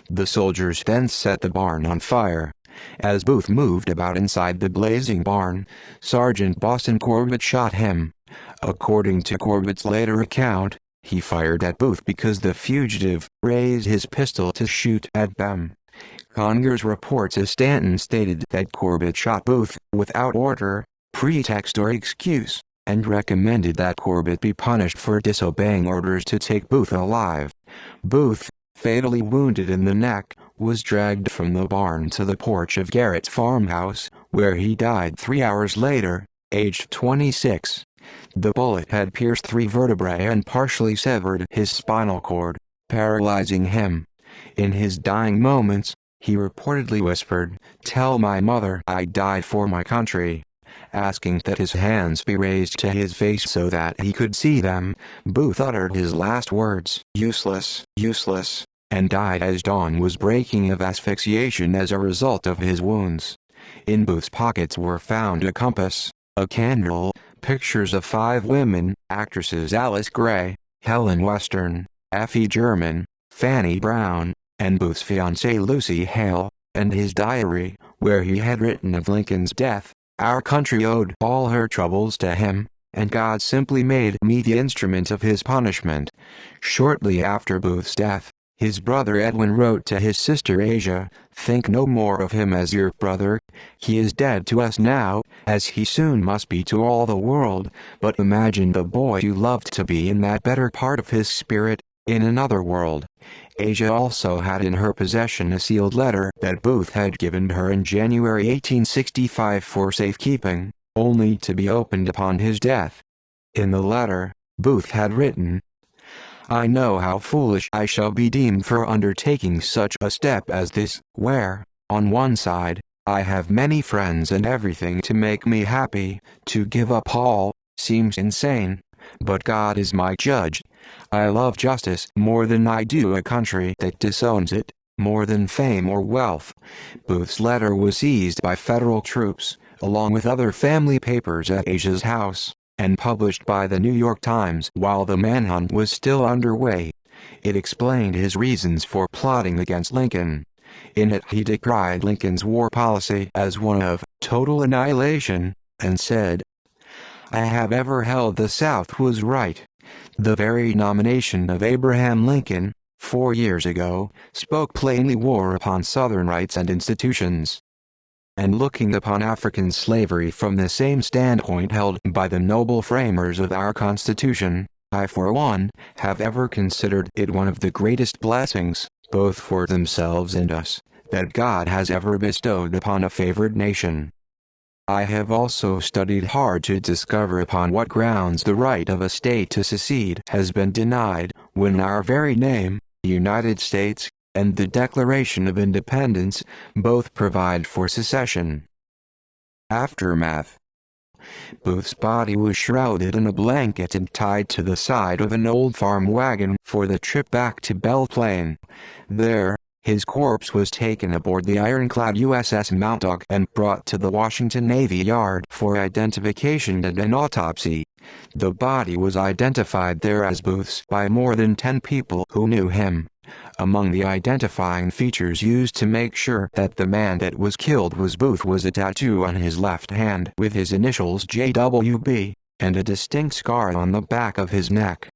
The soldiers then set the barn on fire. As Booth moved about inside the blazing barn, Sergeant Boston Corbett shot him. According to Corbett's later account, he fired at Booth because the fugitive raised his pistol to shoot at them. Conger's reports as Stanton stated that Corbett shot Booth without order, pretext or excuse, and recommended that Corbett be punished for disobeying orders to take Booth alive. Booth, fatally wounded in the neck, was dragged from the barn to the porch of Garrett's farmhouse, where he died 3 hours later, aged 26. The bullet had pierced 3 vertebrae and partially severed his spinal cord, paralyzing him. In his dying moments, he reportedly whispered, "Tell my mother I died for my country." asking that his hands be raised to his face so that he could see them. Booth uttered his last words, "Useless, useless," and died as dawn was breaking of asphyxiation as a result of his wounds. In Booth's pockets were found a compass, a candle, pictures of 5 women, actresses Alice Gray, Helen Western, Effie German, Fanny Brown, and Booth's fiancée Lucy Hale, and his diary, where he had written of Lincoln's death, "Our country owed all her troubles to him, and God simply made me the instrument of his punishment." Shortly after Booth's death, his brother Edwin wrote to his sister Asia, "Think no more of him as your brother. He is dead to us now, as he soon must be to all the world, but imagine the boy you loved to be in that better part of his spirit, in another world." Asia also had in her possession a sealed letter that Booth had given her in January 1865 for safekeeping, only to be opened upon his death. In the letter, Booth had written, "I know how foolish I shall be deemed for undertaking such a step as this, where, on one side, I have many friends and everything to make me happy. To give up all seems insane, but God is my judge. I love justice more than I do a country that disowns it, more than fame or wealth." Booth's letter was seized by federal troops, along with other family papers at Asia's house, and published by the New York Times while the manhunt was still underway. It explained his reasons for plotting against Lincoln. In it he decried Lincoln's war policy as one of total annihilation, and said, "I have ever held the South was right. The very nomination of Abraham Lincoln, 4 years ago, spoke plainly war upon Southern rights and institutions." And looking upon African slavery from the same standpoint held by the noble framers of our Constitution, I for one, have ever considered it one of the greatest blessings, both for themselves and us, that God has ever bestowed upon a favored nation. I have also studied hard to discover upon what grounds the right of a state to secede has been denied, when our very name, the United States, and the Declaration of Independence, both provide for secession. Aftermath. Booth's body was shrouded in a blanket and tied to the side of an old farm wagon for the trip back to Belle Plaine. There, his corpse was taken aboard the ironclad USS Mount Dog and brought to the Washington Navy Yard for identification and an autopsy. The body was identified there as Booth's by more than 10 people who knew him. Among the identifying features used to make sure that the man that was killed was Booth was a tattoo on his left hand with his initials JWB, and a distinct scar on the back of his neck.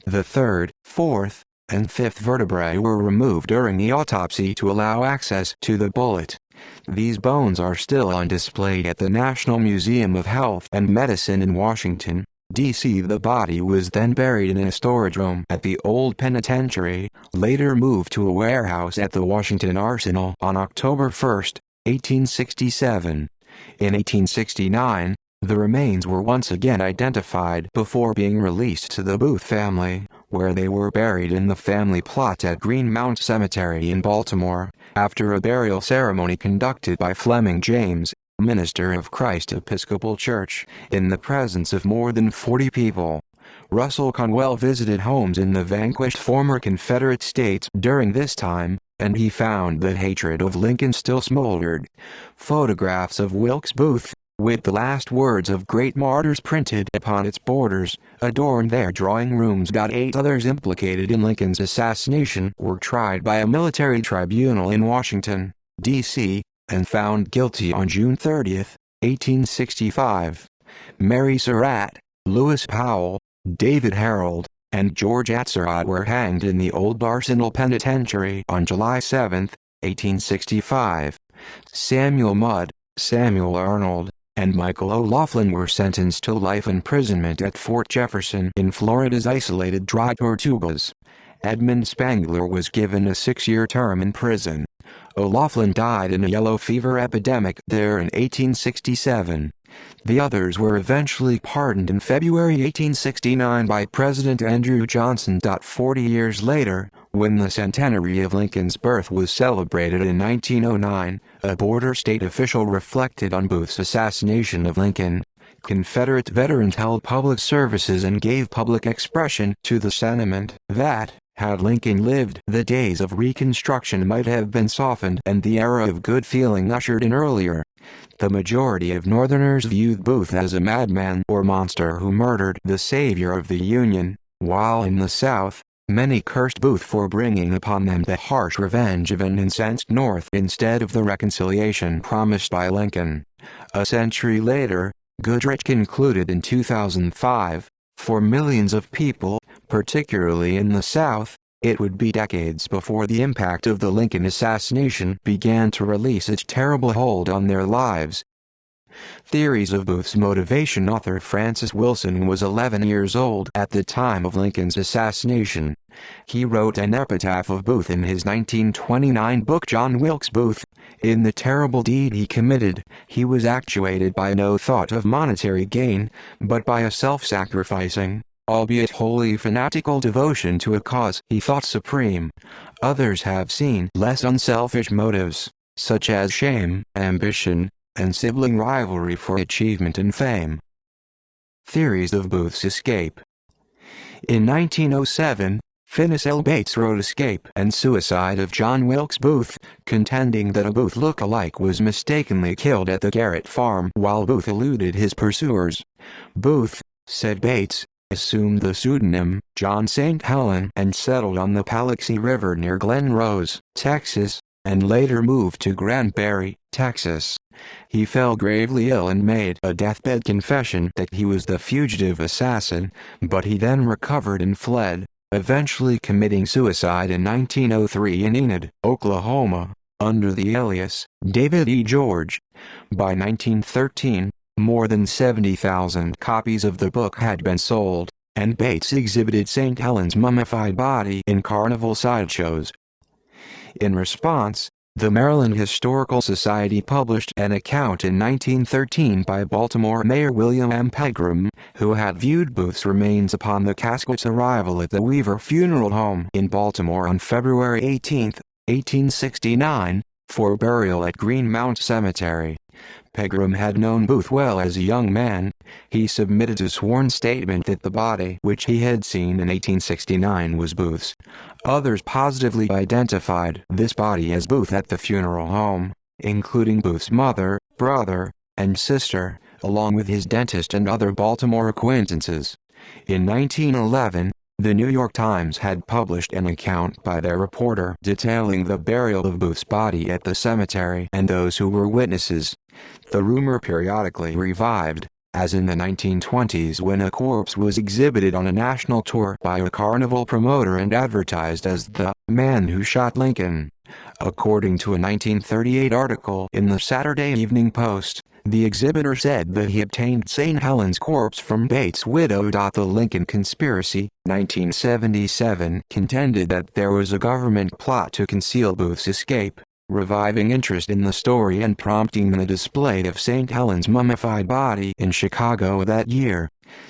The third, fourth, and fifth vertebrae were removed during the autopsy to allow access to the bullet. These bones are still on display at the National Museum of Health and Medicine in Washington, D.C. The body was then buried in a storage room at the old penitentiary, later moved to a warehouse at the Washington Arsenal on October 1, 1867. In 1869, the remains were once again identified before being released to the Booth family, where they were buried in the family plot at Greenmount Cemetery in Baltimore, after a burial ceremony conducted by Fleming James, minister of Christ Episcopal Church, in the presence of more than 40 people. Russell Conwell visited homes in the vanquished former Confederate states during this time, and he found that hatred of Lincoln still smoldered. Photographs of Wilkes Booth, with the last words of great martyrs printed upon its borders, adorned their drawing rooms. 8 others implicated in Lincoln's assassination were tried by a military tribunal in Washington, D.C., and found guilty on June 30, 1865. Mary Surratt, Lewis Powell, David Harold, and George Atzerodt were hanged in the old Arsenal Penitentiary on July 7, 1865. Samuel Mudd, Samuel Arnold, and Michael O'Laughlin were sentenced to life imprisonment at Fort Jefferson in Florida's isolated Dry Tortugas. Edmund Spangler was given a 6-year term in prison. O'Laughlin died in a yellow fever epidemic there in 1867. The others were eventually pardoned in February 1869 by President Andrew Johnson. 40 years later, when the centenary of Lincoln's birth was celebrated in 1909, A border state official reflected on Booth's assassination of Lincoln. Confederate veterans held public services and gave public expression to the sentiment that, had Lincoln lived, the days of Reconstruction might have been softened and the era of good feeling ushered in earlier. The majority of Northerners viewed Booth as a madman or monster who murdered the savior of the Union, while in the South, many cursed Booth for bringing upon them the harsh revenge of an incensed North instead of the reconciliation promised by Lincoln. A century later, Goodrich concluded in 2005, for millions of people, particularly in the South, it would be decades before the impact of the Lincoln assassination began to release its terrible hold on their lives. Theories of Booth's motivation. Author Francis Wilson was 11 years old at the time of Lincoln's assassination. He wrote an epitaph of Booth in his 1929 book John Wilkes Booth. In the terrible deed he committed, he was actuated by no thought of monetary gain, but by a self-sacrificing, albeit wholly fanatical devotion to a cause he thought supreme. Others have seen less unselfish motives, such as shame, ambition, and sibling rivalry for achievement and fame. Theories of Booth's escape. In 1907, Finis L. Bates wrote Escape and Suicide of John Wilkes Booth, contending that a Booth look-alike was mistakenly killed at the Garrett farm while Booth eluded his pursuers. Booth, said Bates, assumed the pseudonym John St. Helen and settled on the Paluxy River near Glen Rose, Texas, and later moved to Granbury, Texas. He fell gravely ill and made a deathbed confession that he was the fugitive assassin, but he then recovered and fled, eventually committing suicide in 1903 in Enid, Oklahoma, under the alias David E. George. By 1913, more than 70,000 copies of the book had been sold, and Bates exhibited St. Helen's mummified body in carnival sideshows. In response, the Maryland Historical Society published an account in 1913 by Baltimore Mayor William M. Pegram, who had viewed Booth's remains upon the casket's arrival at the Weaver Funeral Home in Baltimore on February 18, 1869, for burial at Greenmount Cemetery. Pegram had known Booth well as a young man. He submitted a sworn statement that the body which he had seen in 1869 was Booth's. Others positively identified this body as Booth at the funeral home, including Booth's mother, brother, and sister, along with his dentist and other Baltimore acquaintances. In 1911, the New York Times had published an account by their reporter detailing the burial of Booth's body at the cemetery and those who were witnesses. The rumor periodically revived, as in the 1920s when a corpse was exhibited on a national tour by a carnival promoter and advertised as the man who shot Lincoln. According to a 1938 article in the Saturday Evening Post, the exhibitor said that he obtained St. Helen's corpse from Bates' widow. The Lincoln Conspiracy, 1977, contended that there was a government plot to conceal Booth's escape, reviving interest in the story and prompting the display of St. Helen's mummified body in Chicago that year.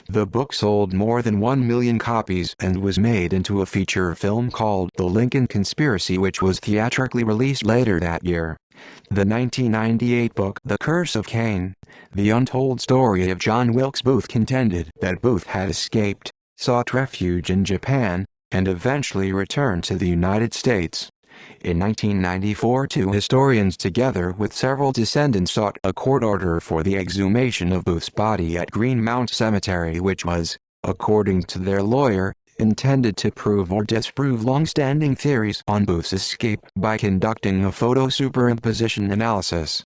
The book sold more than 1 million copies and was made into a feature film called The Lincoln Conspiracy, which was theatrically released later that year. The 1998 book The Curse of Cain, the untold story of John Wilkes Booth, contended that Booth had escaped, sought refuge in Japan, and eventually returned to the United States. In 1994, two historians together with several descendants sought a court order for the exhumation of Booth's body at Greenmount Cemetery, which was, according to their lawyer, intended to prove or disprove long-standing theories on Booth's escape by conducting a photo superimposition analysis.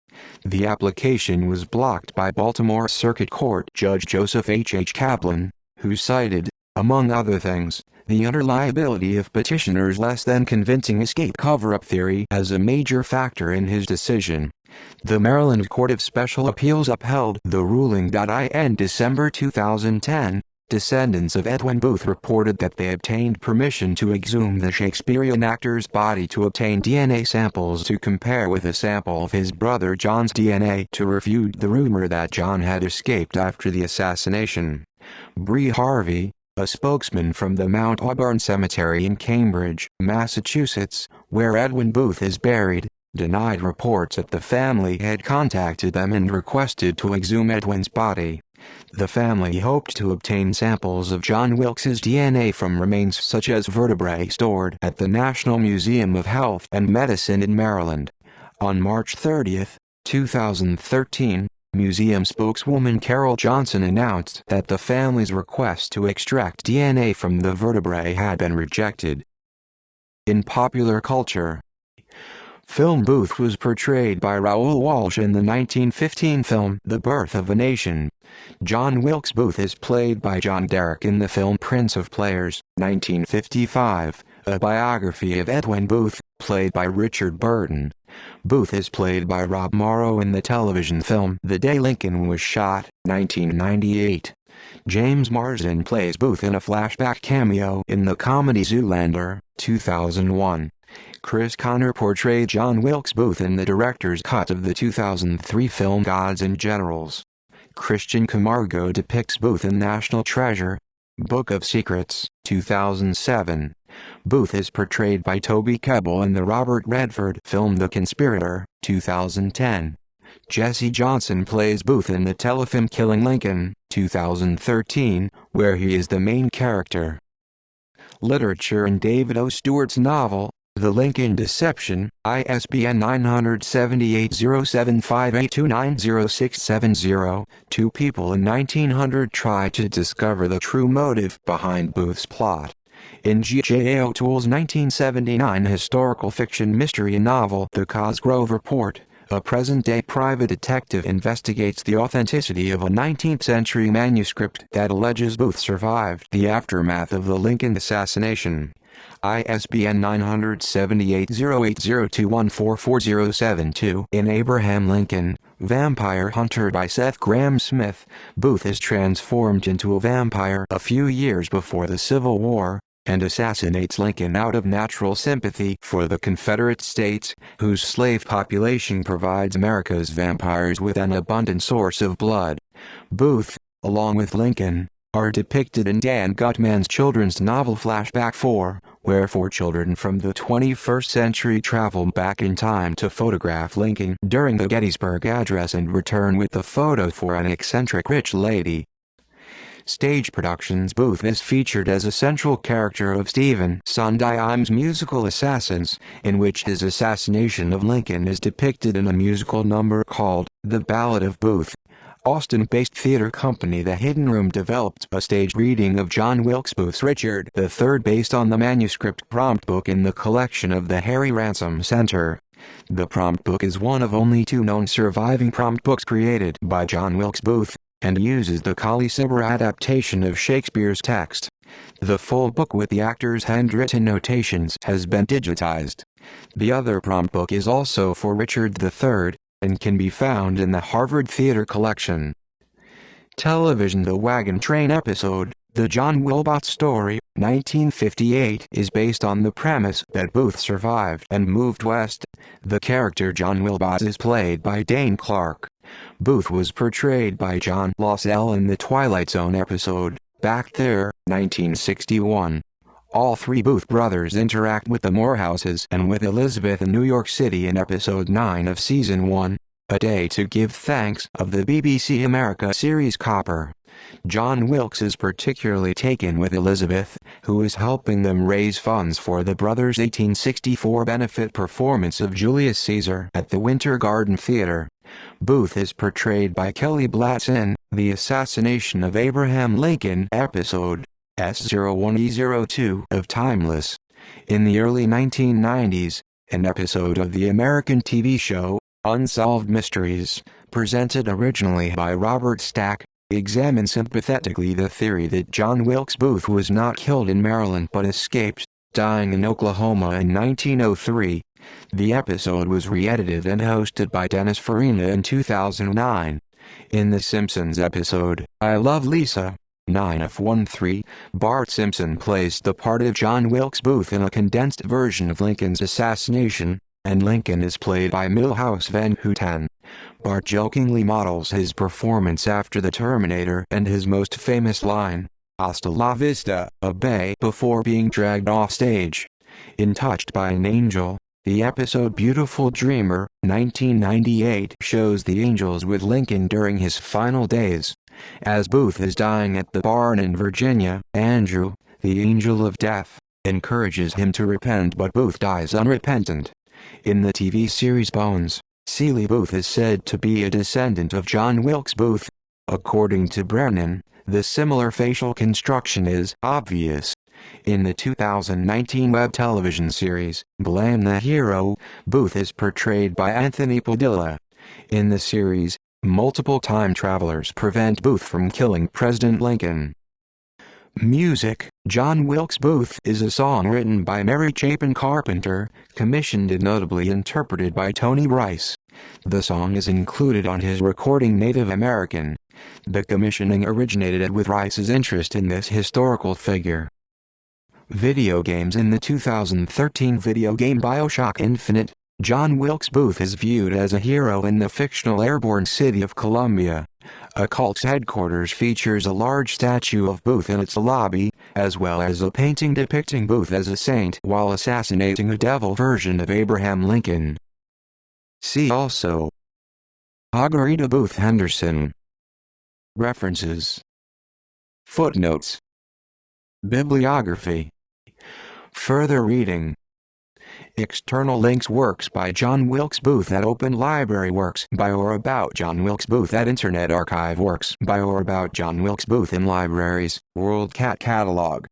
The application was blocked by Baltimore Circuit Court Judge Joseph H. Kaplan, who cited, among other things, the unreliability of petitioner's less than convincing escape cover-up theory as a major factor in his decision. The Maryland Court of Special Appeals upheld the ruling. In December 2010, descendants of Edwin Booth reported that they obtained permission to exhume the Shakespearean actor's body to obtain DNA samples to compare with a sample of his brother John's DNA to refute the rumor that John had escaped after the assassination. Bree Harvey, a spokesman from the Mount Auburn Cemetery in Cambridge, Massachusetts, where Edwin Booth is buried, denied reports that the family had contacted them and requested to exhume Edwin's body. The family hoped to obtain samples of John Wilkes's DNA from remains such as vertebrae stored at the National Museum of Health and Medicine in Maryland. On March 30, 2013, museum spokeswoman Carol Johnson announced that the family's request to extract DNA from the vertebrae had been rejected. In popular culture, film Booth was portrayed by Raoul Walsh in the 1915 film The Birth of a Nation. John Wilkes Booth is played by John Derrick in the film Prince of Players, 1955, a biography of Edwin Booth, played by Richard Burton. Booth is played by Rob Morrow in the television film The Day Lincoln Was Shot, 1998. James Marsden plays Booth in a flashback cameo in the comedy Zoolander, 2001. Chris Connor portrayed John Wilkes Booth in the director's cut of the 2003 film Gods and Generals. Christian Camargo depicts Booth in National Treasure, Book of Secrets, 2007. Booth is portrayed by Toby Kebbell in the Robert Redford film The Conspirator, 2010. Jesse Johnson plays Booth in the telefilm Killing Lincoln, 2013, where he is the main character. Literature in David O. Stewart's novel, The Lincoln Deception, ISBN 9780758290670, two people in 1900 try to discover the true motive behind Booth's plot. In G.J. O'Toole's 1979 historical fiction mystery novel The Cosgrove Report, a present-day private detective investigates the authenticity of a 19th-century manuscript that alleges Booth survived the aftermath of the Lincoln assassination. ISBN 9780802144072. In Abraham Lincoln, Vampire Hunter by Seth Graham Smith, Booth is transformed into a vampire a few years before the Civil War, and assassinates Lincoln out of natural sympathy for the Confederate States, whose slave population provides America's vampires with an abundant source of blood. Booth, along with Lincoln, are depicted in Dan Gutman's children's novel Flashback 4, where four children from the 21st century travel back in time to photograph Lincoln during the Gettysburg Address and return with the photo for an eccentric rich lady. Stage productions. Booth is featured as a central character of Stephen Sondheim's musical Assassins, in which his assassination of Lincoln is depicted in a musical number called The Ballad of Booth. Austin-based theater company The Hidden Room developed a staged reading of John Wilkes Booth's Richard III based on the manuscript prompt book in the collection of the Harry Ransom Center. The prompt book is one of only two known surviving prompt books created by John Wilkes Booth, and uses the Colley Cibber adaptation of Shakespeare's text. The full book with the actors' handwritten notations has been digitized. The other prompt book is also for Richard III, and can be found in the Harvard Theater Collection. Television. The Wagon Train episode, The John Wilbot Story, 1958, is based on the premise that Booth survived and moved west. The character John Wilbot is played by Dane Clark. Booth was portrayed by John Lossell in the Twilight Zone episode, Back There, 1961. All three Booth brothers interact with the Morehouses and with Elizabeth in New York City in episode 9 of season 1, A Day to Give Thanks, of the BBC America series Copper. John Wilkes is particularly taken with Elizabeth, who is helping them raise funds for the brothers' 1864 benefit performance of Julius Caesar at the Winter Garden Theater. Booth is portrayed by Kelly Blatz in The Assassination of Abraham Lincoln episode S01E02 of Timeless. In the early 1990s, an episode of the American TV show Unsolved Mysteries, presented originally by Robert Stack, examines sympathetically the theory that John Wilkes Booth was not killed in Maryland but escaped, dying in Oklahoma in 1903. The episode was re-edited and hosted by Dennis Farina in 2009. In The Simpsons episode, I Love Lisa, 9F13, Bart Simpson plays the part of John Wilkes Booth in a condensed version of Lincoln's assassination, and Lincoln is played by Milhouse Van Houten. Bart jokingly models his performance after the Terminator and his most famous line, "Hasta la vista, Abe," before being dragged off stage. In Touched by an Angel, The episode Beautiful Dreamer, 1998, shows the Angels with Lincoln during his final days. As Booth is dying at the barn in Virginia, Andrew, the angel of death, encourages him to repent, but Booth dies unrepentant. In the TV series Bones, Seeley Booth is said to be a descendant of John Wilkes Booth. According to Brennan, the similar facial construction is obvious. In the 2019 web television series, Blame the Hero, Booth is portrayed by Anthony Padilla. In the series, multiple time travelers prevent Booth from killing President Lincoln. Music. John Wilkes Booth is a song written by Mary Chapin Carpenter, commissioned and notably interpreted by Tony Rice. The song is included on his recording Native American. The commissioning originated with Rice's interest in this historical figure. Video games. In the 2013 video game BioShock Infinite, John Wilkes Booth is viewed as a hero in the fictional airborne city of Columbia. A cult's headquarters features a large statue of Booth in its lobby, as well as a painting depicting Booth as a saint while assassinating a devil version of Abraham Lincoln. See also Margarita Booth Henderson. References. Footnotes. Bibliography. Further reading. External links. Works by John Wilkes Booth at Open Library. Works by or about John Wilkes Booth at Internet Archive. Works by or about John Wilkes Booth in libraries. WorldCat Catalog.